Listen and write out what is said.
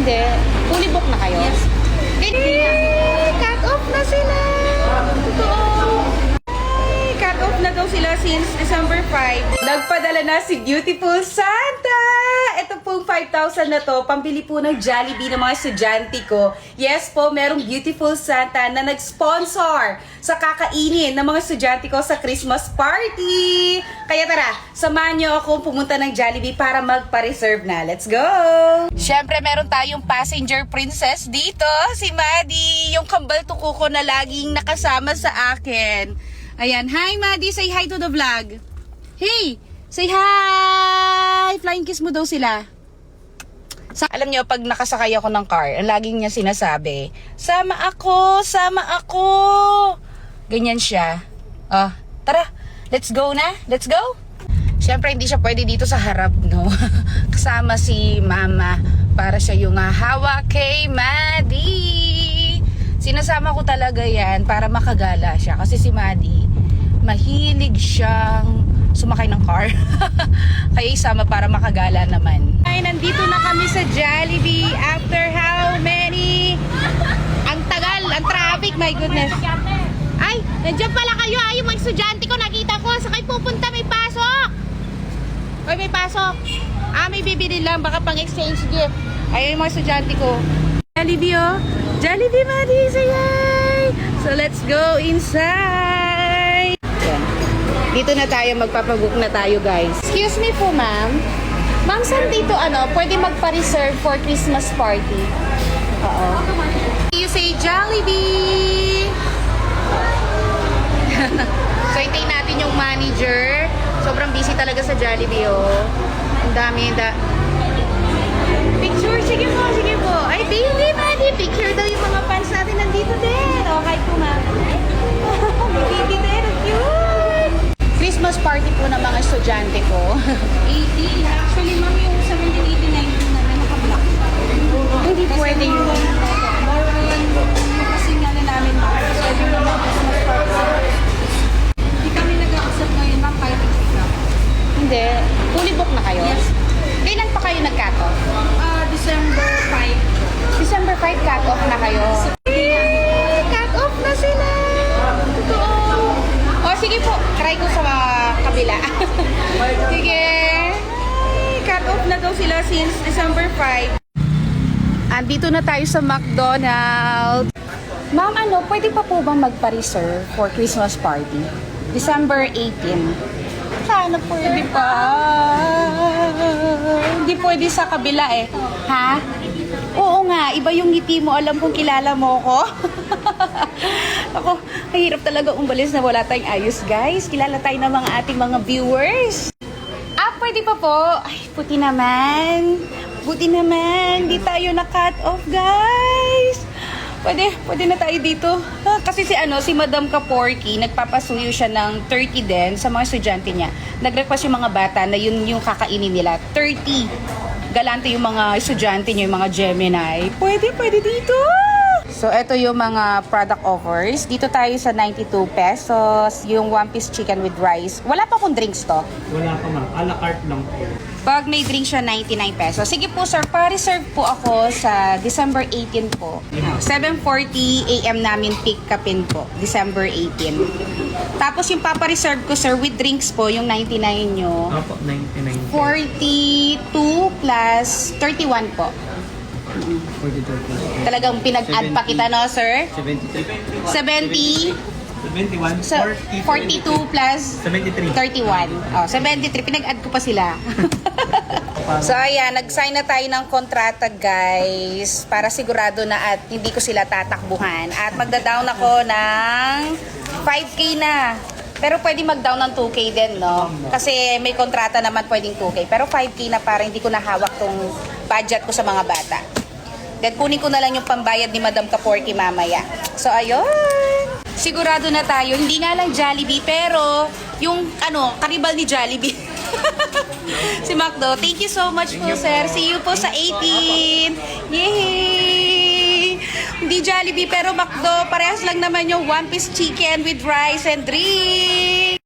Hindi. Fully book na kayo? Yes. Cut off na sila! Totoo! Ay, cut off na daw sila since December 5. Nagpadala na si Beautiful Santa! Ito pong 5,000 na to, pambili po ng Jollibee ng mga estudyante ko. Yes po, merong Beautiful Santa na nag-sponsor sa kakainin ng mga estudyante ko sa Christmas party. Kaya tara, samahan niyo ako pumunta ng Jollibee para magpa-reserve na. Let's go! Siyempre, meron tayong passenger princess dito, si Maddie, yung kambal tuko ko na laging nakasama sa akin. Ayan, hi Maddie, say hi to the vlog. Hey, say hi! Flying kiss mo daw sila. Alam niyo, pag nakasakay ako ng car, ang laging niya sinasabi, sama ako, sama ako. Ganyan siya. Oh, tara, let's go na, let's go. Siyempre, hindi siya pwede dito sa harap, no? Kasama si Mama para siya yung hawak kay Maddie. Sinasama ko talaga yan para makagala siya. Kasi si Maddie, mahilig siyang sumakay ng car. Kaya isama para makagala naman. Ay, nandito na kami sa Jollibee after how many? Ang tagal, ang traffic, my goodness. Ay, nandiyan pala kayo. Ay, yung mga estudyante ko, nakita ko. Sa kayo pupunta, may pasok. Ay, may pasok. Ah, may bibili lang. Baka pang exchange gift. Ay, yung mga estudyante ko. Jollibee, oh. Jollibee, Maddie, say hi. So, let's go inside. Yan. Dito na tayo, magpapabook na tayo, guys. Excuse me po, ma'am. Ma'am, saan dito, pwede magpa-reserve for Christmas party? Oo. You say Jollibee. So, hintayin natin yung manager. Sobrang busy talaga sa Jollibee, oh. Ang dami, Picture, sige po, sige po. Ay, baby, Maddie, picture daw yung mga fans natin nandito din. Okay po, ma'am. Baby din, cute. Christmas party po ng mga estudyante ko. 80. Actually, ma'am, yung 1789 na naka-block. Hindi pwede yun. More on, kasi nga na namin, ma'am. So, yung mga Christmas party. Hindi kami nag-accept ngayon, ma'am, kahit i-pick up. Hindi. Fully book na kayo? Yes. Kailan pa kayo nag-cut-off? December 5. December 5 cut-off na kayo. Cut-off na sila! Totoo! O, sige po. Try ko sa kabila. Sige. Cut-off na daw sila since December 5. Andito na tayo sa McDonald's. Ma'am, pwede pa po bang magpa-reserve for Christmas party? December 18. Sana pwede pa. Hindi pwede sa kabila eh. Ha? Oo nga, iba yung ngiti mo. Alam kong kilala mo ko. Ako, mahirap talaga umalis na wala tayong ayos, guys. Kilala tayo ng mga ating mga viewers. Ah, pwede pa po. Ay, puti naman. Buti naman. Di tayo na-cut off, guys. Pwede na tayo dito. Kasi si Madam Kaporky, nagpapasuyo siya ng 30 din sa mga estudyante niya. Nag-request yung mga bata na yun yung kakainin nila. 30. Galante yung mga estudyante niya, yung mga Gemini. Pwede dito. So, ito yung mga product offers. Dito tayo sa 92 pesos. Yung one-piece chicken with rice. Wala pa pong drinks to. Wala pa ma'am. A la carte lang po. Pag may drink siya, 99 pesos. Sige po sir, pa-reserve po ako sa December 18 po. 7:40 AM namin pick upin po. December 18. Tapos yung papa-reserve ko sir, with drinks po, yung 99 nyo. Opo, 99. 42 plus 31 po. 42. Talagang pinag-add pa kita, no sir? 73. 70. 71. So, 42 plus 73. 31. Oh, 73. Pinag-add ko pa sila. So, ayan. Nag-sign na tayo ng kontrata, guys. Para sigurado na at hindi ko sila tatakbuhan. At magda-down ako ng 5K na. Pero pwede mag-down ng 2K din, no? Kasi may kontrata naman pwedeng 2K. Pero 5K na para hindi ko nahawak tong budget ko sa mga bata. Then, kunin ko na lang yung pambayad ni Madam Kaporky mamaya. So, ayun. Sigurado na tayo. Hindi nga lang Jollibee, pero yung, karibal ni Jollibee. Si Macdo. Thank you so much po, sir. See you po sa 18. Yay! Hindi Jollibee, pero Macdo. Parehas lang naman yung one-piece chicken with rice and drink.